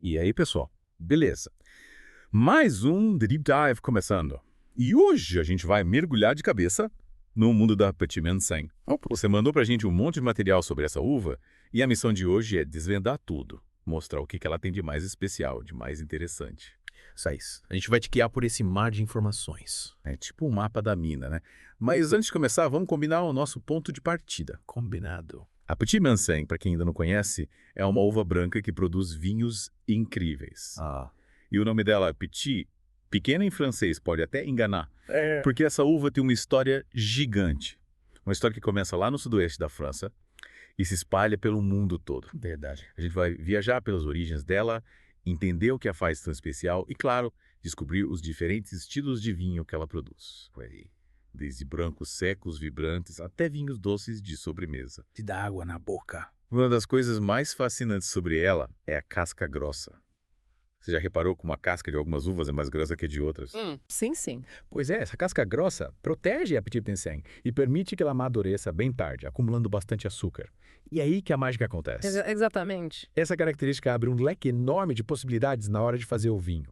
E aí, pessoal? Beleza. Mais um The Deep Dive começando. E hoje a gente vai mergulhar de cabeça no mundo da Petit Manseng. Você mandou pra gente um monte de material sobre essa uva e a missão de hoje é desvendar tudo. Mostrar o que ela tem de mais especial, de mais interessante. Isso. A gente vai te guiar por esse mar de informações. É tipo um mapa da mina, né? Mas antes de começar, vamos combinar o nosso ponto de partida. Combinado. A Petit Manseng, para quem ainda não conhece, é uma uva branca que produz vinhos incríveis. E o nome dela, Petit, pequena em francês, pode até enganar, porque essa uva tem uma história gigante. Uma história que começa lá no sudoeste da França e se espalha pelo mundo todo. Verdade. A gente vai viajar pelas origens dela, entender o que a faz tão especial e, claro, descobrir os diferentes estilos de vinho que ela produz. Desde brancos secos, vibrantes, até vinhos doces de sobremesa. Te dá água na boca. Uma das coisas mais fascinantes sobre ela é a casca grossa. Você já reparou como a casca de algumas uvas é mais grossa que a de outras? Sim. Pois é, essa casca grossa protege a Petit Manseng e permite que ela amadureça bem tarde, acumulando bastante açúcar. E é aí que a mágica acontece. Exatamente. Essa característica abre um leque enorme de possibilidades na hora de fazer o vinho.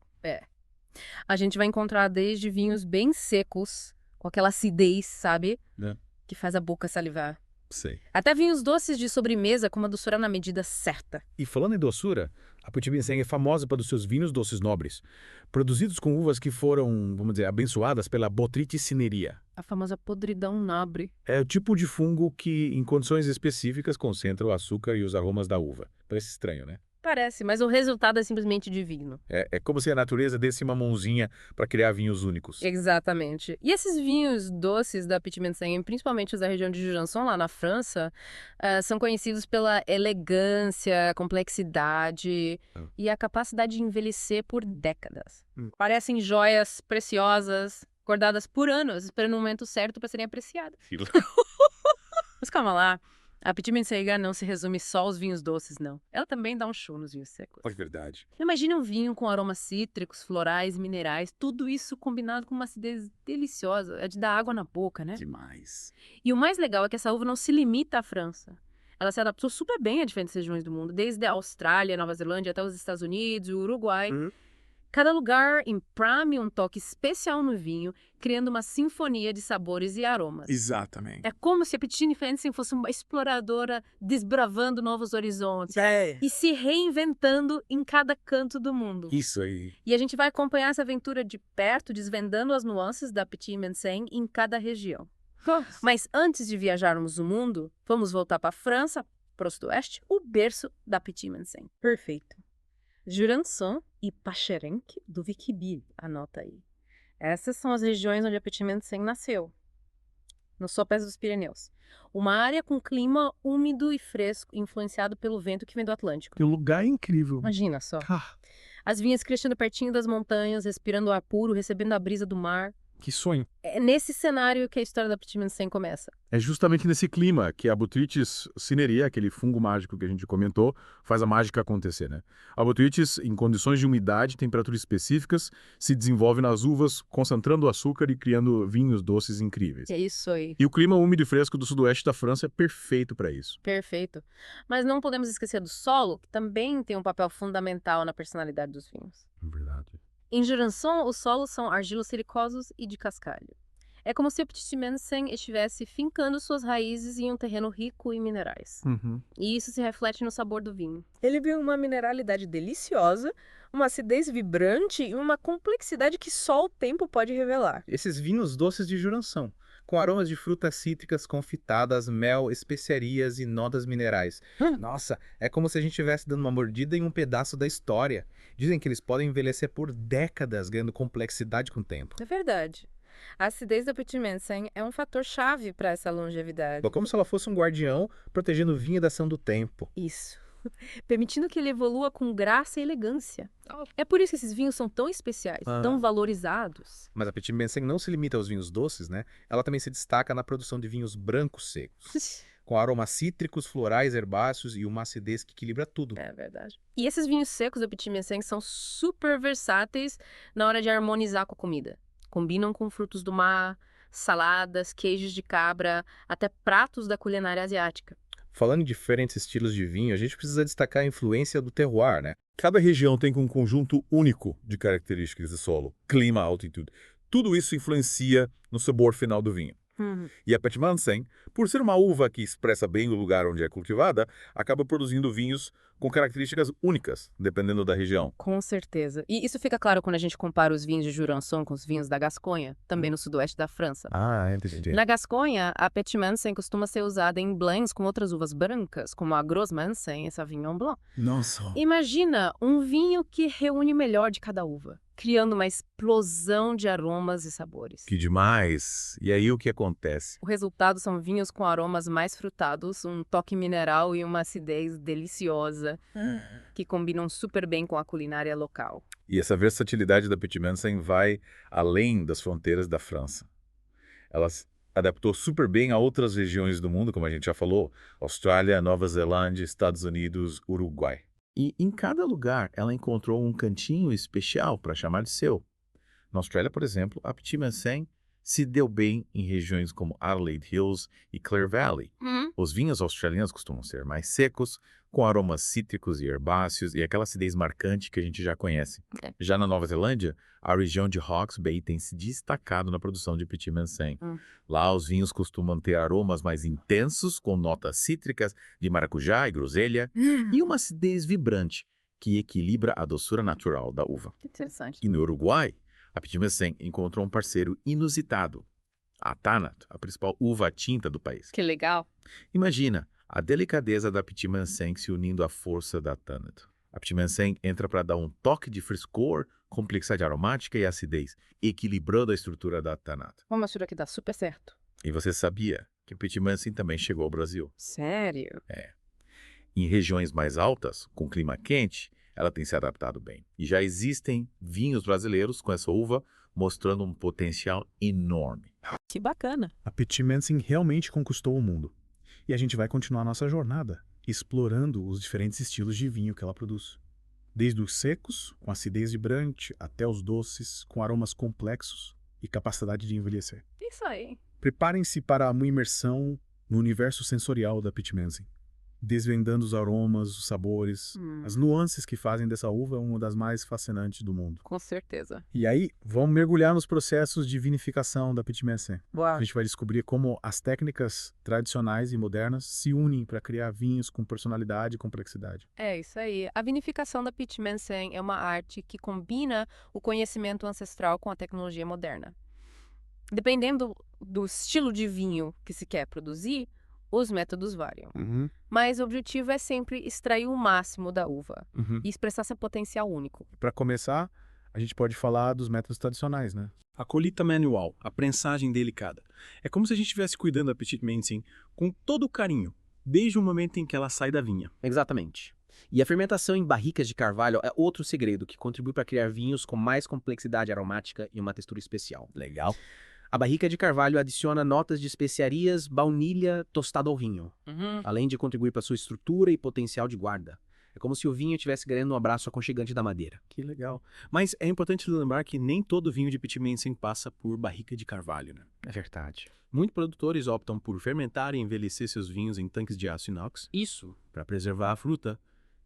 A gente vai encontrar desde vinhos bem secos, com aquela acidez, sabe? Que faz a boca salivar. Sei. Até vinhos doces de sobremesa com uma doçura na medida certa. E falando em doçura, a Petit Manseng é famosa pelos seus vinhos doces nobres, produzidos com uvas que foram, vamos dizer, abençoadas pela Botrytis cinerea. A famosa podridão nobre. É o tipo de fungo que, em condições específicas, concentra o açúcar e os aromas da uva. Parece estranho, né? Parece, mas o resultado é simplesmente divino. É como se a natureza desse uma mãozinha para criar vinhos únicos. Exatamente. E esses vinhos doces da Petit Manseng, principalmente os da região de Jurançon, lá na França, são conhecidos pela elegância, complexidade e a capacidade de envelhecer por décadas. Parecem joias preciosas, guardadas por anos, esperando o momento certo para serem apreciadas. Mas calma lá. A Petit Manseng não se resume só aos vinhos doces, não. Ela também dá um show nos vinhos secos. É verdade. Imagine um vinho com aromas cítricos, florais, minerais, tudo isso combinado com uma acidez deliciosa. É de dar água na boca, né? Demais. E o mais legal é que essa uva não se limita à França. Ela se adaptou super bem a diferentes regiões do mundo, desde a Austrália, Nova Zelândia até os Estados Unidos e o Uruguai. Cada lugar imprime um toque especial no vinho, criando uma sinfonia de sabores e aromas. Exatamente. É como se a Petit Manseng fosse uma exploradora desbravando novos horizontes e se reinventando em cada canto do mundo. Isso aí. E a gente vai acompanhar essa aventura de perto, desvendando as nuances da Petit Manseng em cada região. Mas antes de viajarmos o mundo, vamos voltar para a França, para o sudoeste, o berço da Petit Manseng. Perfeito. Jurançon e Pacherenque do Viquibille, anota aí. Essas são as regiões onde a Petit Manseng nasceu, nos sopés dos Pirineus. Uma área com clima úmido e fresco, influenciado pelo vento que vem do Atlântico. E o lugar é incrível. Imagina só. Ah, As vinhas crescendo pertinho das montanhas, respirando ar puro, recebendo a brisa do mar. que sonho. É nesse cenário que a história da Petit Manseng começa. É justamente nesse clima que a Botrytis cinerea, aquele fungo mágico que a gente comentou, faz a mágica acontecer, né? A Botrytis, em condições de umidade e temperatura específicas, se desenvolve nas uvas, concentrando o açúcar e criando vinhos doces incríveis. É isso aí. E o clima úmido e fresco do sudoeste da França é perfeito para isso. Perfeito. Mas não podemos esquecer do solo, que também tem um papel fundamental na personalidade dos vinhos. Verdade. Em Jurançon, os solos são argilo-silicosos e de cascalho. É como se a Petit Manseng estivesse fincando suas raízes em um terreno rico em minerais. E isso se reflete no sabor do vinho. Ele viu uma mineralidade deliciosa, uma acidez vibrante e uma complexidade que só o tempo pode revelar. Esses vinhos doces de Jurançon, com aromas de frutas cítricas confitadas, mel, especiarias e notas minerais. Nossa, é como se a gente estivesse dando uma mordida em um pedaço da história. Dizem que eles podem envelhecer por décadas, ganhando complexidade com o tempo. É verdade. A acidez da Petit Manseng é um fator chave para essa longevidade. É como se ela fosse um guardião protegendo o vinho da ação do tempo. Isso. Permitindo que ele evolua com graça e elegância. É por isso que esses vinhos são tão especiais, tão valorizados. Mas a Petit Manseng não se limita aos vinhos doces, né? Ela também se destaca na produção de vinhos brancos secos, com aromas cítricos, florais, herbáceos e uma acidez que equilibra tudo. É verdade. E esses vinhos secos da Petit Manseng são super versáteis na hora de harmonizar com a comida. Combinam com frutos do mar, saladas, queijos de cabra, até pratos da culinária asiática. Falando em diferentes estilos de vinho, a gente precisa destacar a influência do terroir, né? Cada região tem um conjunto único de características de solo, clima, altitude. Tudo isso influencia no sabor final do vinho. E a Petit Manseng, por ser uma uva que expressa bem o lugar onde é cultivada, acaba produzindo vinhos com características únicas, dependendo da região. Com certeza. E isso fica claro quando a gente compara os vinhos de Jurançon com os vinhos da Gasconha, também no sudoeste da França. Entendi. Na Gasconha, a Petit Manseng costuma ser usada em blends com outras uvas brancas, como a Gros Manseng e Sauvignon Blanc. Nossa. Imagina um vinho que reúne o melhor de cada uva, criando uma explosão de aromas e sabores. Que demais! E aí o que acontece? O resultado são vinhos com aromas mais frutados, um toque mineral e uma acidez deliciosa, que combinam super bem com a culinária local. E essa versatilidade da Petit Manseng vai além das fronteiras da França. Ela se adaptou super bem a outras regiões do mundo, como a gente já falou, Austrália, Nova Zelândia, Estados Unidos, Uruguai. E em cada lugar ela encontrou um cantinho especial para chamar de seu. Na Austrália, por exemplo, a Petit Manseng se deu bem em regiões como Adelaide Hills e Clare Valley. Os vinhos australianos costumam ser mais secos, com aromas cítricos e herbáceos e aquela acidez marcante que a gente já conhece. Já na Nova Zelândia, a região de Hawke's Bay tem se destacado na produção de Petit Manseng. Lá, os vinhos costumam ter aromas mais intensos, com notas cítricas de maracujá e groselha, e uma acidez vibrante, que equilibra a doçura natural da uva. Interessante. E no Uruguai, a Petit Manseng encontrou um parceiro inusitado, a Tannat, a principal uva tinta do país. Que legal. Imagina a delicadeza da Petit Manseng se unindo à força da Tannat. A Petit Manseng entra para dar um toque de frescor, complexidade aromática e acidez, equilibrando a estrutura da Tannat. Uma mistura que dá super certo. E você sabia que a Petit Manseng também chegou ao Brasil? Sério? Em regiões mais altas, com clima quente, ela tem se adaptado bem. E já existem vinhos brasileiros com essa uva, mostrando um potencial enorme. Que bacana. A Petit Manseng realmente conquistou o mundo. E a gente vai continuar nossa jornada, explorando os diferentes estilos de vinho que ela produz. Desde os secos, com acidez vibrante, até os doces, com aromas complexos e capacidade de envelhecer. Isso aí. Preparem-se para uma imersão no universo sensorial da Petit Manseng, desvendando os aromas, os sabores, as nuances que fazem dessa uva uma das mais fascinantes do mundo. Com certeza. E aí, vamos mergulhar nos processos de vinificação da Petit Manseng. A gente vai descobrir como as técnicas tradicionais e modernas se unem para criar vinhos com personalidade e complexidade. É isso aí. A vinificação da Petit Manseng é uma arte que combina o conhecimento ancestral com a tecnologia moderna. Dependendo do estilo de vinho que se quer produzir, os métodos variam. Mas o objetivo é sempre extrair o máximo da uva e expressar seu potencial único. Para começar, a gente pode falar dos métodos tradicionais, né? A colheita manual, a prensagem delicada. É como se a gente estivesse cuidando da Petit Manseng com todo o carinho, desde o momento em que ela sai da vinha. Exatamente. E a fermentação em barricas de carvalho é outro segredo que contribui para criar vinhos com mais complexidade aromática e uma textura especial. Legal. A barrica de carvalho adiciona notas de especiarias, baunilha, tostado ao vinho, além de contribuir para sua estrutura e potencial de guarda. É como se o vinho estivesse ganhando um abraço aconchegante da madeira. Que legal. Mas é importante lembrar que nem todo vinho de Petit Manseng passa por barrica de carvalho, né? É verdade. Muitos produtores optam por fermentar e envelhecer seus vinhos em tanques de aço inox. Isso. Para preservar a fruta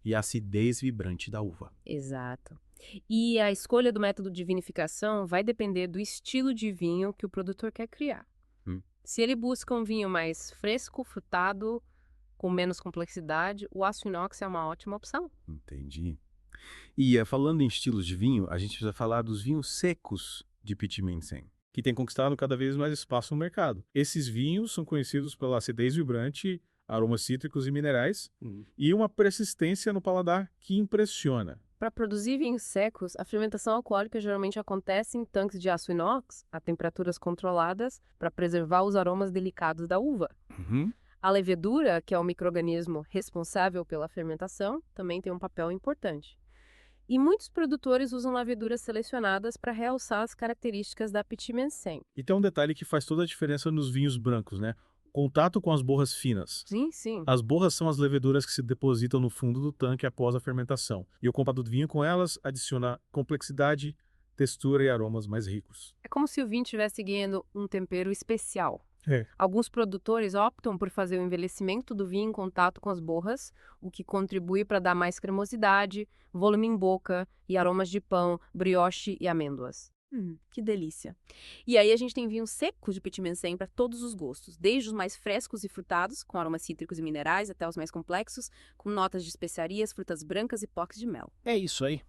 e a acidez vibrante da uva. Exato. E a escolha do método de vinificação vai depender do estilo de vinho que o produtor quer criar. Se ele busca um vinho mais fresco, frutado, com menos complexidade, o aço inox é uma ótima opção. Entendi. E falando em estilos de vinho, a gente precisa falar dos vinhos secos de Petit Manseng, Que tem conquistado cada vez mais espaço no mercado. Esses vinhos são conhecidos pela acidez vibrante, aromas cítricos e minerais, e uma persistência no paladar que impressiona. Para produzir vinhos secos, a fermentação alcoólica geralmente acontece em tanques de aço inox, a temperaturas controladas, para preservar os aromas delicados da uva. A levedura, que é o micro-organismo responsável pela fermentação, também tem um papel importante. E muitos produtores usam leveduras selecionadas para realçar as características da Petit Manseng. E tem um detalhe que faz toda a diferença nos vinhos brancos, né? Contato com as borras finas. Sim. As borras são as leveduras que se depositam no fundo do tanque após a fermentação. E o contato do vinho com elas adiciona complexidade, textura e aromas mais ricos. É como se o vinho estivesse ganhando um tempero especial. Alguns produtores optam por fazer o envelhecimento do vinho em contato com as borras, o que contribui para dar mais cremosidade, volume em boca e aromas de pão, brioche e amêndoas. Que delícia. E aí a gente tem vinhos secos de Petit Mencen para todos os gostos, desde os mais frescos e frutados, com aromas cítricos e minerais, até os mais complexos, com notas de especiarias, frutas brancas e toques de mel. É isso aí.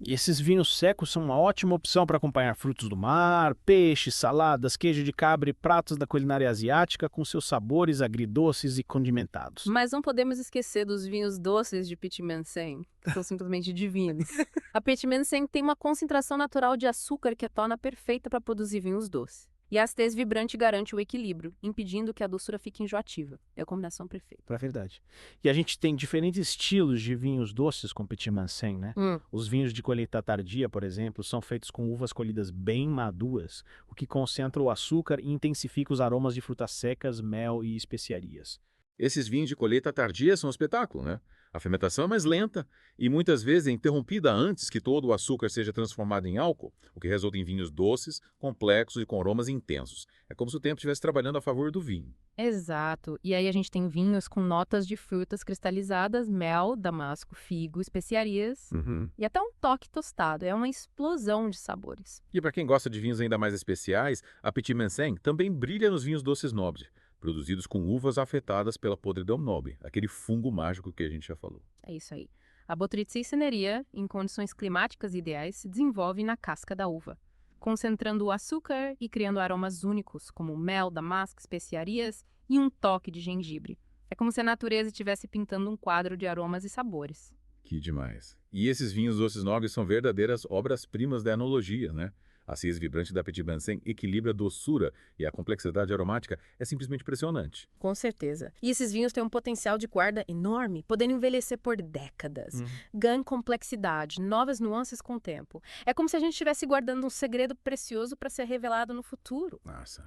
E esses vinhos secos são uma ótima opção para acompanhar frutos do mar, peixes, saladas, queijo de cabra e pratos da culinária asiática com seus sabores agridoces e condimentados. Mas não podemos esquecer dos vinhos doces de Petit Mencen, que são simplesmente divinos. A Petit Mencen tem uma concentração natural de açúcar que a torna perfeita para produzir vinhos doces. E a acidez vibrante garante o equilíbrio, impedindo que a doçura fique enjoativa. É a combinação perfeita. É verdade. E a gente tem diferentes estilos de vinhos doces com Petit Mencen, né? Os vinhos de colheita tardia, por exemplo, são feitos com uvas colhidas bem maduras, o que concentra o açúcar e intensifica os aromas de frutas secas, mel e especiarias. Esses vinhos de colheita tardia são um espetáculo, né? A fermentação é mais lenta e muitas vezes é interrompida antes que todo o açúcar seja transformado em álcool, o que resulta em vinhos doces, complexos e com aromas intensos. É como se o tempo estivesse trabalhando a favor do vinho. Exato. E aí a gente tem vinhos com notas de frutas cristalizadas, mel, damasco, figo, especiarias e até um toque tostado. É uma explosão de sabores. E para quem gosta de vinhos ainda mais especiais, a Petit Mencen também brilha nos vinhos doces nobres, produzidos com uvas afetadas pela podridão nobre, aquele fungo mágico que a gente já falou. É isso aí. A Botrytis cinerea, em condições climáticas ideais, se desenvolve na casca da uva, concentrando o açúcar e criando aromas únicos, como mel, damasco, especiarias e um toque de gengibre. É como se a natureza estivesse pintando um quadro de aromas e sabores. Que demais. E esses vinhos doces nobres são verdadeiras obras-primas da enologia, né? A acidez vibrante da Petit Mencen equilibra a doçura e a complexidade aromática é simplesmente impressionante. Com certeza. E esses vinhos têm um potencial de guarda enorme, podendo envelhecer por décadas. Ganham complexidade, novas nuances com o tempo. É como se a gente estivesse guardando um segredo precioso para ser revelado no futuro. Nossa.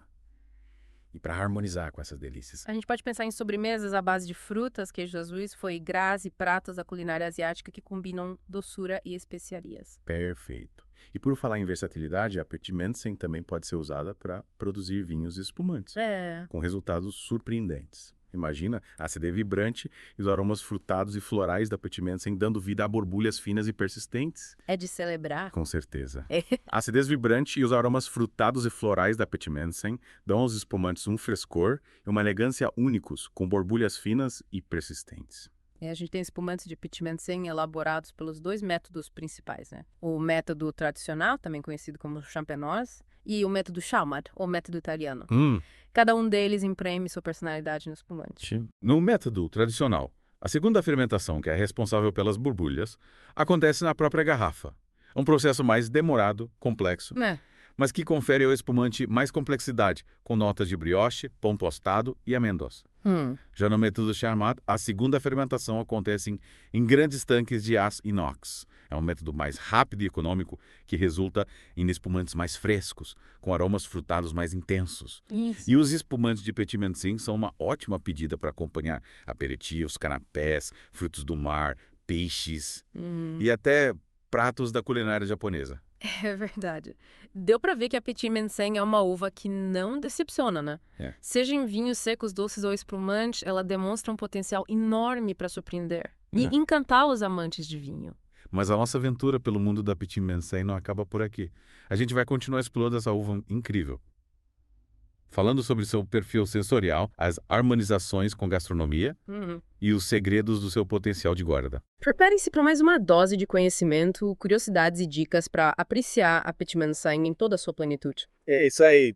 E para harmonizar com essas delícias. A gente pode pensar em sobremesas à base de frutas, queijos azuis, foie gras e pratos da culinária asiática que combinam doçura e especiarias. Perfeito. E por falar em versatilidade, a Petit Mencen também pode ser usada para produzir vinhos espumantes, com resultados surpreendentes. Imagina a acidez vibrante e os aromas frutados e florais da Petit Mencen dando vida a borbulhas finas e persistentes. É de celebrar. Com certeza. A acidez vibrante e os aromas frutados e florais da Petit Mencen dão aos espumantes um frescor e uma elegância únicos, com borbulhas finas e persistentes. A gente tem espumantes de Petit Mencen elaborados pelos dois métodos principais, né? O método tradicional, também conhecido como champenoise, e o método Chaumard, ou método italiano. Cada um deles imprime sua personalidade no espumante. No método tradicional, a segunda fermentação, que é responsável pelas borbulhas, acontece na própria garrafa. Um processo mais demorado, complexo, mas que confere ao espumante mais complexidade, com notas de brioche, pão tostado e amêndoas. Já no método Chaumard, a segunda fermentação acontece em grandes tanques de aço inox. É um método mais rápido e econômico que resulta em espumantes mais frescos, com aromas frutados mais intensos. E os espumantes de Petit Mencen são uma ótima pedida para acompanhar aperitivos, canapés, frutos do mar, peixes e até pratos da culinária japonesa. É verdade. Deu pra ver que a Petit Mencen é uma uva que não decepciona, né? Seja em vinhos secos, doces ou espumantes, ela demonstra um potencial enorme para surpreender e encantar os amantes de vinho. Mas a nossa aventura pelo mundo da Petit Mencen não acaba por aqui. A gente vai continuar explorando essa uva incrível. Falando sobre seu perfil sensorial, as harmonizações com gastronomia e os segredos do seu potencial de guarda. Preparem-se para mais uma dose de conhecimento, curiosidades e dicas para apreciar a Petit Mencen em toda a sua plenitude. É isso aí.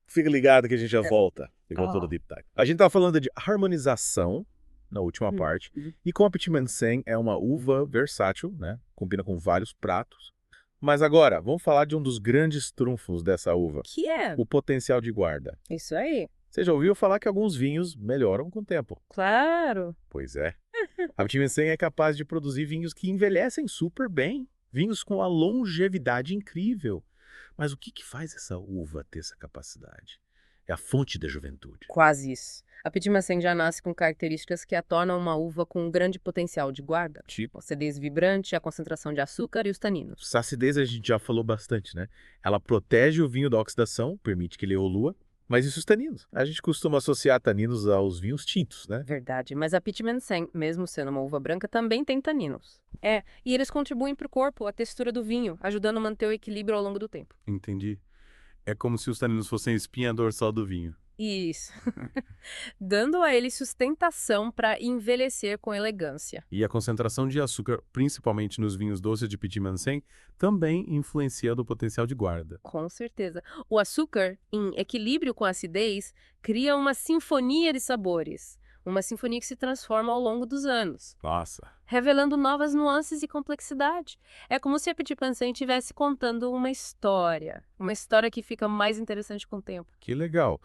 Fica ligado que a gente já volta. Igual todo Deep Dive. A gente tá falando de harmonização na última parte. E com a Petit Mencen é uma uva versátil, né? Combina com vários pratos. Mas agora, vamos falar de um dos grandes trunfos dessa uva. Que é? O potencial de guarda. Isso aí. Você já ouviu falar que alguns vinhos melhoram com o tempo? Claro. Pois é. A Petit Mencen é capaz de produzir vinhos que envelhecem super bem. Vinhos com a longevidade incrível. Mas o que faz essa uva ter essa capacidade? É a fonte da juventude. Quase isso. A Petit Mencen já nasce com características que a tornam uma uva com um grande potencial de guarda. Tipo? A acidez vibrante, a concentração de açúcar e os taninos. Essa acidez a gente já falou bastante, né? Ela protege o vinho da oxidação, permite que ele evolua. Mas e os taninos? A gente costuma associar taninos aos vinhos tintos, né? Verdade, mas a Pitmensen, mesmo sendo uma uva branca, também tem taninos. E eles contribuem para o corpo, a textura do vinho, ajudando a manter o equilíbrio ao longo do tempo. Entendi. É como se os taninos fossem a espinha dorsal do vinho. Isso. Dando a ele sustentação para envelhecer com elegância. E a concentração de açúcar, principalmente nos vinhos doces de Pitmansen, também influencia no potencial de guarda. Com certeza. O açúcar, em equilíbrio com a acidez, cria uma sinfonia de sabores. Uma sinfonia que se transforma ao longo dos anos, Nossa. revelando novas nuances e complexidade. É como se a Pitmansen estivesse contando uma história que fica mais interessante com o tempo. Que legal.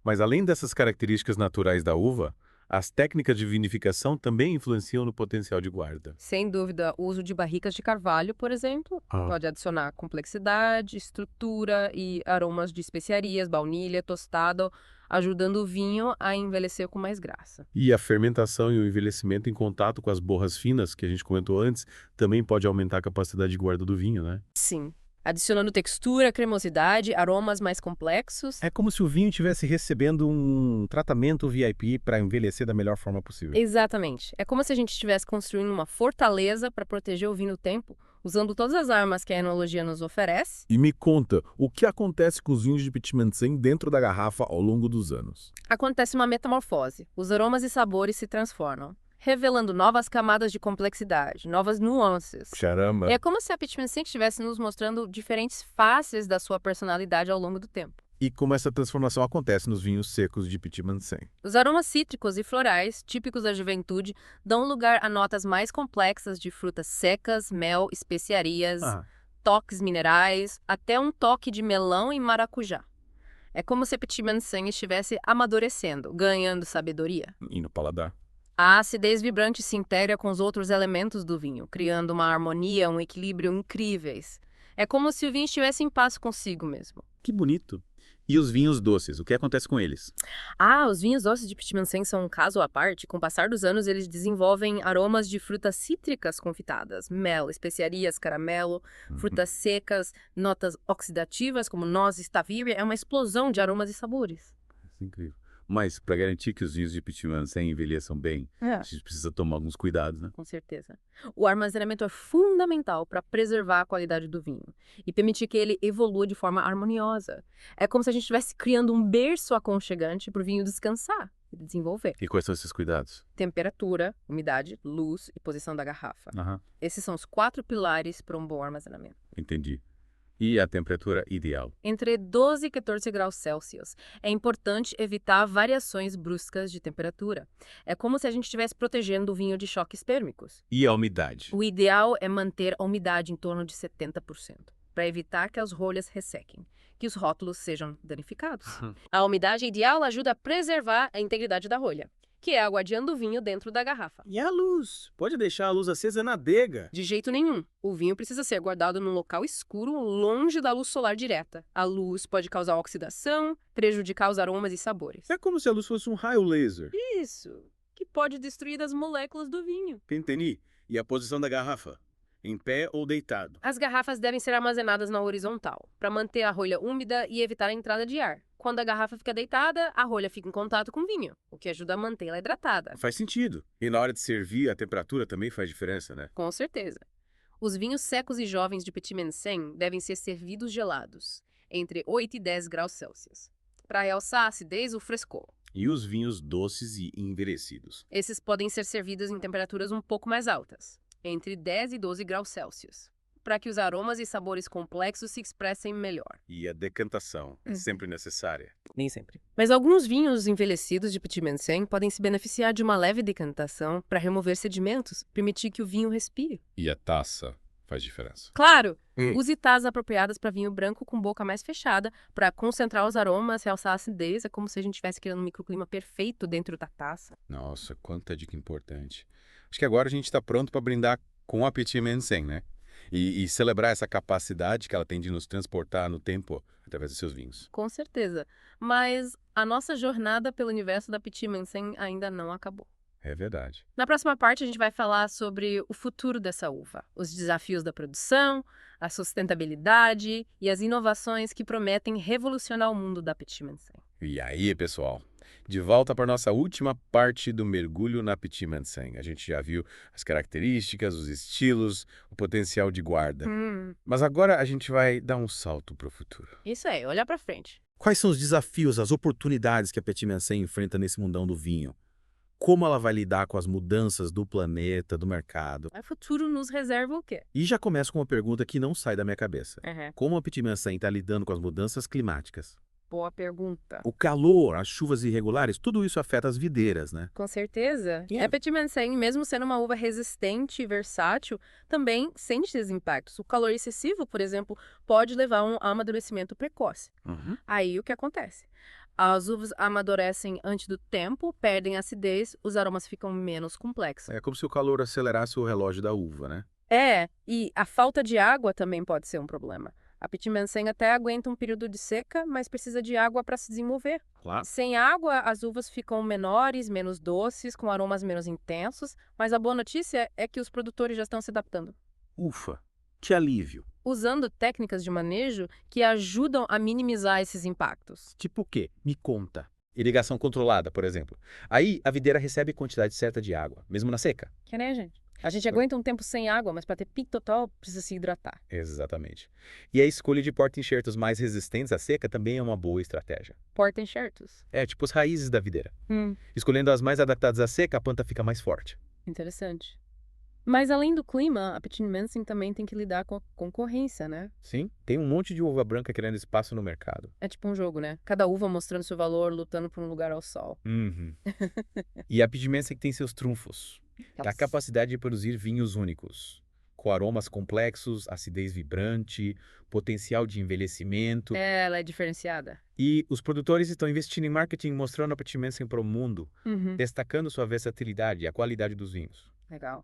Mas além dessas características naturais da uva, as técnicas de vinificação também influenciam no potencial de guarda. Sem dúvida, o uso de barricas de carvalho, por exemplo, pode adicionar complexidade, estrutura e aromas de especiarias, baunilha, tostado, ajudando o vinho a envelhecer com mais graça. E a fermentação e o envelhecimento em contato com as borras finas, que a gente comentou antes, também pode aumentar a capacidade de guarda do vinho, né? Sim. Adicionando textura, cremosidade, aromas mais complexos. É como se o vinho estivesse recebendo um tratamento VIP para envelhecer da melhor forma possível. Exatamente. É como se a gente estivesse construindo uma fortaleza para proteger o vinho no tempo, usando todas as armas que a enologia nos oferece. E me conta, o que acontece com os vinhos de Pitmansen dentro da garrafa ao longo dos anos? Acontece uma metamorfose. Os aromas e sabores se transformam, revelando novas camadas de complexidade, novas nuances. Caramba! É como se a Pitmansen estivesse nos mostrando diferentes faces da sua personalidade ao longo do tempo. E como essa transformação acontece nos vinhos secos de Pitmansen? Os aromas cítricos e florais, típicos da juventude, dão lugar a notas mais complexas de frutas secas, mel, especiarias, toques minerais, até um toque de melão e maracujá. É como se a Pitmansen estivesse amadurecendo, ganhando sabedoria. E no paladar? A acidez vibrante se integra com os outros elementos do vinho, criando uma harmonia, um equilíbrio incríveis. É como se o vinho estivesse em paz consigo mesmo. Que bonito. E os vinhos doces, o que acontece com eles? Os vinhos doces de Pitmansen são um caso à parte. Com o passar dos anos, eles desenvolvem aromas de frutas cítricas confitadas, mel, especiarias, caramelo, frutas secas, notas oxidativas como noz e stavira. É uma explosão de aromas e sabores. Incrível. Mas, para garantir que os vinhos de Pitmansen envelheçam bem, a gente precisa tomar alguns cuidados, né? Com certeza. O armazenamento é fundamental para preservar a qualidade do vinho e permitir que ele evolua de forma harmoniosa. É como se a gente estivesse criando um berço aconchegante para o vinho descansar e desenvolver. E quais são esses cuidados? Temperatura, umidade, luz e posição da garrafa. Esses são os 4 pilares para um bom armazenamento. Entendi. E a temperatura ideal? Entre 12 e 14 graus Celsius. É importante evitar variações bruscas de temperatura. É como se a gente estivesse protegendo o vinho de choques térmicos. E a umidade? O ideal é manter a umidade em torno de 70%, para evitar que as rolhas ressequem, que os rótulos sejam danificados. A umidade ideal ajuda a preservar a integridade da rolha, que é a guardiã do vinho dentro da garrafa. E a luz? Pode deixar a luz acesa na adega. De jeito nenhum. O vinho precisa ser guardado num local escuro, longe da luz solar direta. A luz pode causar oxidação, prejudicar os aromas e sabores. É como se a luz fosse um raio laser. Isso, que pode destruir as moléculas do vinho. Entendi. E a posição da garrafa? Em pé ou deitado? As garrafas devem ser armazenadas na horizontal, para manter a rolha úmida e evitar a entrada de ar. Quando a garrafa fica deitada, a rolha fica em contato com o vinho, o que ajuda a mantê-la hidratada. Faz sentido. E na hora de servir, a temperatura também faz diferença, né? Com certeza. Os vinhos secos e jovens de Pitmansen devem ser servidos gelados, entre 8 e 10 graus Celsius, para realçar a acidez ou frescor. E os vinhos doces e envelhecidos? Esses podem ser servidos em temperaturas um pouco mais altas, entre 10 e 12 graus Celsius, para que os aromas e sabores complexos se expressem melhor. E a decantação é sempre necessária? Nem sempre. Mas alguns vinhos envelhecidos de Pitmansen podem se beneficiar de uma leve decantação para remover sedimentos, permitir que o vinho respire. E a taça faz diferença? Claro! Use taças apropriadas para vinho branco com boca mais fechada, para concentrar os aromas, realçar a acidez. É como se a gente estivesse criando um microclima perfeito dentro da taça. Nossa, quanta dica importante. Acho que agora a gente está pronto para brindar com a Pitmansen, né? E celebrar essa capacidade que ela tem de nos transportar no tempo através dos seus vinhos. Com certeza. Mas a nossa jornada pelo universo da Pitmansen ainda não acabou. É verdade. Na próxima parte, a gente vai falar sobre o futuro dessa uva, os desafios da produção, a sustentabilidade e as inovações que prometem revolucionar o mundo da Pitmansen. E aí, pessoal? De volta para nossa última parte do mergulho na Petit Manseng. A gente já viu as características, os estilos, o potencial de guarda. Mas agora a gente vai dar um salto para o futuro. Isso aí, olhar pra frente. Quais são os desafios, as oportunidades que a Petit Manseng enfrenta nesse mundão do vinho? Como ela vai lidar com as mudanças do planeta, do mercado? O futuro nos reserva o quê? E já começo com uma pergunta que não sai da minha cabeça. Como a Petit Manseng está lidando com as mudanças climáticas? Boa pergunta. O calor, as chuvas irregulares, tudo isso afeta as videiras, né? Com certeza. A Petit Manseng, mesmo sendo uma uva resistente e versátil, também sente esses impactos. O calor excessivo, por exemplo, pode levar a um amadurecimento precoce. Aí o que acontece? As uvas amadurecem antes do tempo, perdem acidez, os aromas ficam menos complexos. É como se o calor acelerasse o relógio da uva, né? E a falta de água também pode ser um problema. A Petit Manseng até aguenta um período de seca, mas precisa de água para se desenvolver. Claro. Sem água, as uvas ficam menores, menos doces, com aromas menos intensos, mas a boa notícia é que os produtores já estão se adaptando. Ufa, que alívio. Usando técnicas de manejo que ajudam a minimizar esses impactos. Tipo o quê? Me conta. Irrigação controlada, por exemplo. Aí a videira recebe quantidade certa de água, mesmo na seca. Que nem a gente. A gente aguenta um tempo sem água, mas para ter pico total, precisa se hidratar. Exatamente. E a escolha de porta-enxertos mais resistentes à seca também é uma boa estratégia. Porta-enxertos? Tipo as raízes da videira. Escolhendo as mais adaptadas à seca, a planta fica mais forte. Interessante. Mas além do clima, a Petit Manseng também tem que lidar com a concorrência, né? Sim, tem um monte de uva branca querendo espaço no mercado. É tipo um jogo, né? Cada uva mostrando seu valor, lutando por um lugar ao sol. E a Petit Manseng tem seus trunfos. A capacidade de produzir vinhos únicos, com aromas complexos, acidez vibrante, potencial de envelhecimento. Ela é diferenciada. E os produtores estão investindo em marketing, mostrando a Petit Manseng para o mundo, destacando sua versatilidade e a qualidade dos vinhos. Legal.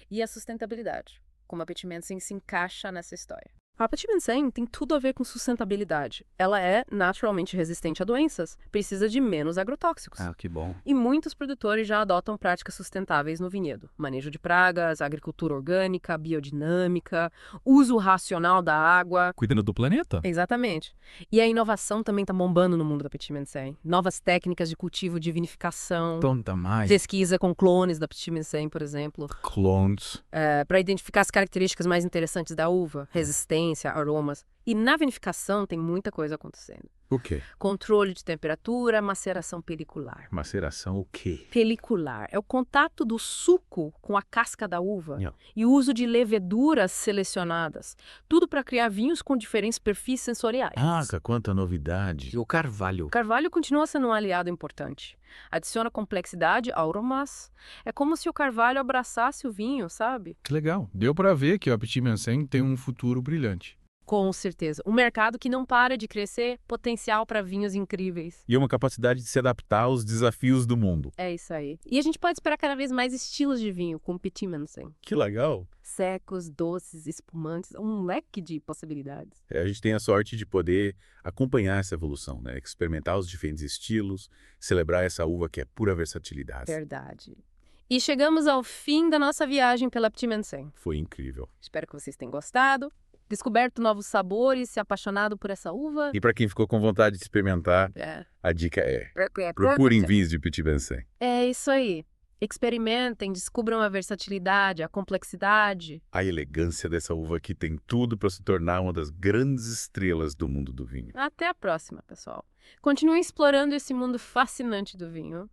E a sustentabilidade, como a Petit Manseng se encaixa nessa história. A Petit Manseng tem tudo a ver com sustentabilidade. Ela é naturalmente resistente a doenças, precisa de menos agrotóxicos. Que bom. E muitos produtores já adotam práticas sustentáveis no vinhedo. Manejo de pragas, agricultura orgânica, biodinâmica, uso racional da água. Cuidando do planeta? Exatamente. E a inovação também está bombando no mundo da Petit Manseng. Novas técnicas de cultivo de vinificação. Tonta mais. Pesquisa com clones da Petit Manseng, por exemplo. Clones. Para identificar as características mais interessantes da uva, resistência, aromas. E na vinificação tem muita coisa acontecendo. O quê? Controle de temperatura, maceração pelicular. Maceração o quê? Pelicular é o contato do suco com a casca da uva e o uso de leveduras selecionadas. Tudo para criar vinhos com diferentes perfis sensoriais. Quanta novidade. E o carvalho? O carvalho continua sendo um aliado importante. Adiciona complexidade, aromas. É como se o carvalho abraçasse o vinho, sabe? Que legal. Deu para ver que a Petit Manseng tem um futuro brilhante. Com certeza. Um mercado que não para de crescer, potencial para vinhos incríveis. E uma capacidade de se adaptar aos desafios do mundo. É isso aí. E a gente pode esperar cada vez mais estilos de vinho com Petit Manseng. Que legal. Secos, doces, espumantes, um leque de possibilidades. A gente tem a sorte de poder acompanhar essa evolução, né? Experimentar os diferentes estilos, celebrar essa uva que é pura versatilidade. Verdade. E chegamos ao fim da nossa viagem pela Petit Manseng. Foi incrível. Espero que vocês tenham gostado, descoberto novos sabores, se apaixonado por essa uva. E para quem ficou com vontade de experimentar, a dica é: procurem vinhos de Petit Manseng. É isso aí. Experimentem, descubram a versatilidade, a complexidade. A elegância dessa uva aqui tem tudo para se tornar uma das grandes estrelas do mundo do vinho. Até a próxima, pessoal. Continuem explorando esse mundo fascinante do vinho.